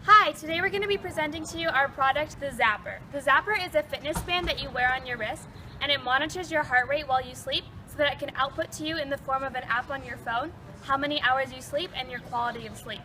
Hi, today we're going to be presenting to you our product, the Zapper. The Zapper is a fitness band that you wear on your wrist, and it monitors your heart rate while you sleep so that it can output to you in the form of an app on your phone how many hours you sleep and your quality of sleep.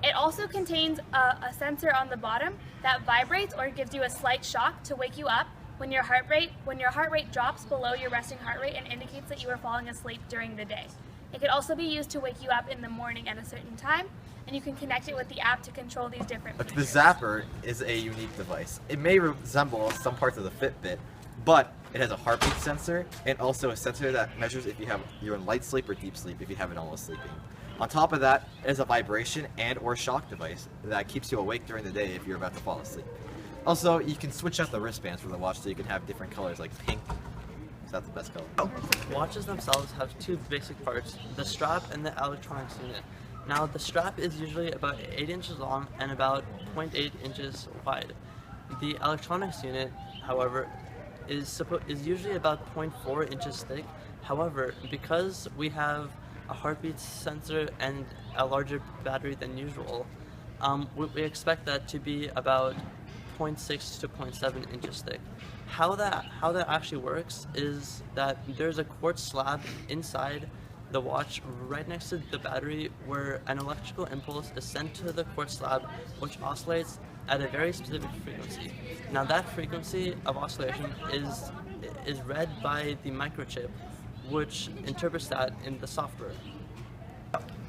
It also contains a sensor on the bottom that vibrates or gives you a slight shock to wake you up when your heart rate drops below your resting heart rate and indicates that you are falling asleep during the day. It could also be used to wake you up in the morning at a certain time, and you can connect it with the app to control these different features. The Zapper is a unique device. It may resemble some parts of the Fitbit, but it has a heartbeat sensor and also a sensor that measures if you're in light sleep or deep sleep if you have it almost sleeping. On top of that, it is a vibration and or shock device that keeps you awake during the day if you're about to fall asleep. Also, you can switch out the wristbands for the watch so you can have different colors like pink. So that's the best color. Watches themselves have two basic parts, the strap and the electronics unit. Now the strap is usually about 8 inches long and about 0.8 inches wide. The electronics unit, however, is usually about 0.4 inches thick. However, because we have a heartbeat sensor and a larger battery than usual, we expect that to be about 0.6 to 0.7 inches thick. How that actually works is that there's a quartz slab inside the watch right next to the battery where an electrical impulse is sent to the quartz slab, which oscillates at a very specific frequency. Now that frequency of oscillation is read by the microchip, which interprets that in the software.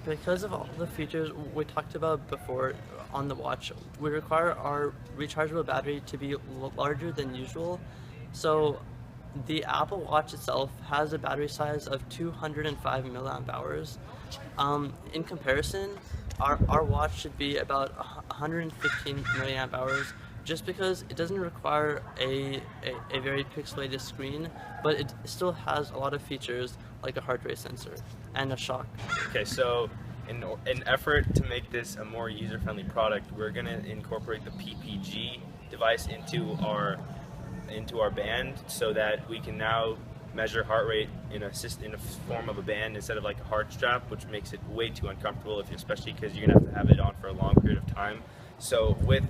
Because of all the features we talked about before on the watch, we require our rechargeable battery to be larger than usual. So the Apple Watch itself has a battery size of 205 milliamp hours. In comparison, our watch should be about 115 milliamp hours, just because it doesn't require a very pixelated screen, but it still has a lot of features like a heart rate sensor and a shock. Okay, so in effort to make this a more user-friendly product, we're going to incorporate the PPG device into our band so that we can now measure heart rate in a form of a band instead of like a heart strap, which makes it way too uncomfortable, especially because you're going to have it on for a long period of time. So with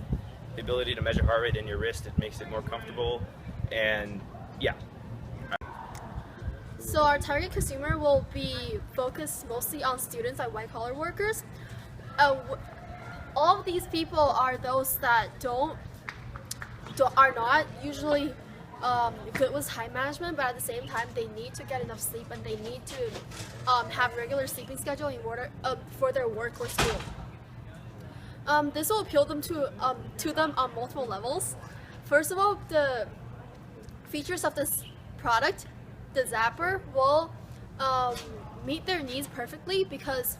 the ability to measure heart rate in your wrist, it makes it more comfortable, and yeah. So our target consumer will be focused mostly on students and white-collar workers. All of these people are those that are not usually good with time management, but at the same time they need to get enough sleep and they need to have regular sleeping schedule in order for their work or school. This will appeal to them on multiple levels. First of all, the features of this product, the Zapper, will meet their needs perfectly because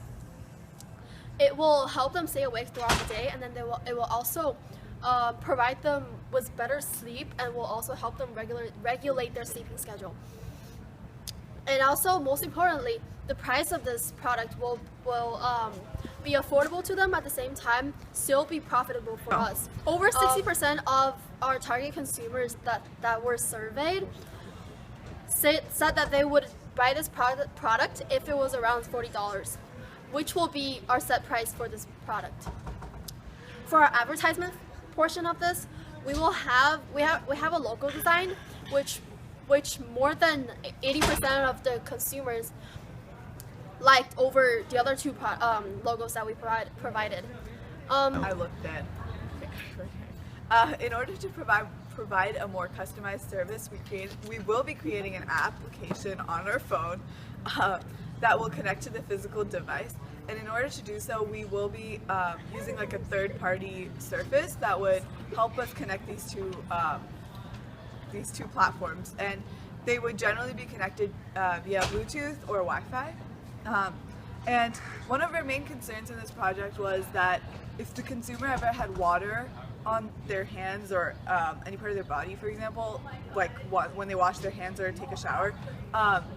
it will help them stay awake throughout the day, and then it will also provide them with better sleep and will also help them regulate their sleeping schedule. And also, most importantly, the price of this product will be affordable to them, at the same time still be profitable for us. Over 60% of our target consumers that were surveyed said that they would buy this product if it was around $40, which will be our set price for this product. For our advertisement portion of this, we have a logo design which more than 80% of the consumers liked over the other two logos that we provided. I looked at. In order to provide a more customized service, we will be creating an application on our phone that will connect to the physical device. And in order to do so, we will be using like a third-party surface that would help us connect these two platforms. And they would generally be connected via Bluetooth or Wi-Fi. And one of our main concerns in this project was that if the consumer ever had water on their hands or any part of their body, for example, like when they wash their hands or take a shower,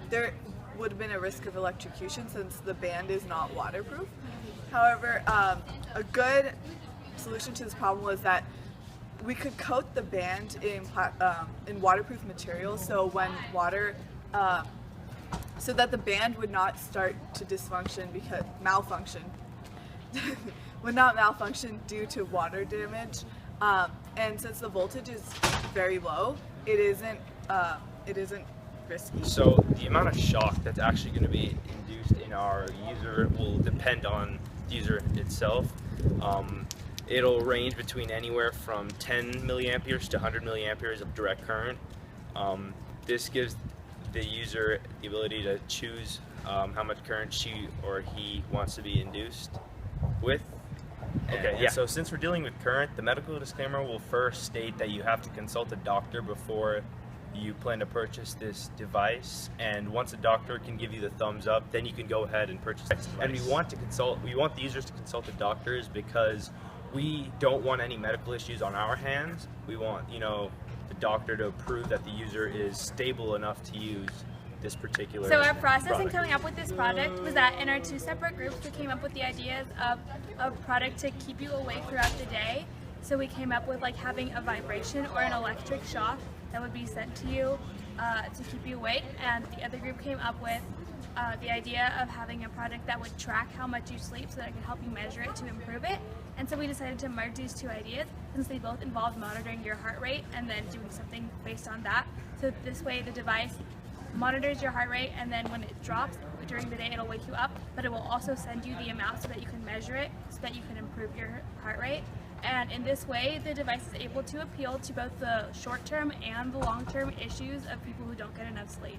there would have been a risk of electrocution since the band is not waterproof. However, a good solution to this problem was that we could coat the band in waterproof material, so when water, so that the band would not start to malfunction would not malfunction due to water damage. And since the voltage is very low, it isn't risky. So the amount of shock that's actually going to be induced in our user will depend on the user itself. It'll range between anywhere from 10 milliamperes to 100 milliamperes of direct current. This gives the user the ability to choose how much current she or he wants to be induced with. And so since we're dealing with current, the medical disclaimer will first state that you have to consult a doctor before you plan to purchase this device, and once a doctor can give you the thumbs up, then you can go ahead and purchase this device. And we want the users to consult the doctors because we don't want any medical issues on our hands. We want, the doctor to prove that the user is stable enough to use this particular So our process in product. coming up with this product was that in our 2 separate groups we came up with the ideas of a product to keep you awake throughout the day. So we came up with like having a vibration or an electric shock that would be sent to you to keep you awake, and the other group came up with the idea of having a product that would track how much you sleep so that it could help you measure it to improve it. And so we decided to merge these 2 ideas since they both involve monitoring your heart rate and then doing something based on that. So this way the device monitors your heart rate, and then when it drops during the day it'll wake you up, but it will also send you the amount so that you can measure it so that you can improve your heart rate. And in this way the device is able to appeal to both the short-term and the long-term issues of people who don't get enough sleep.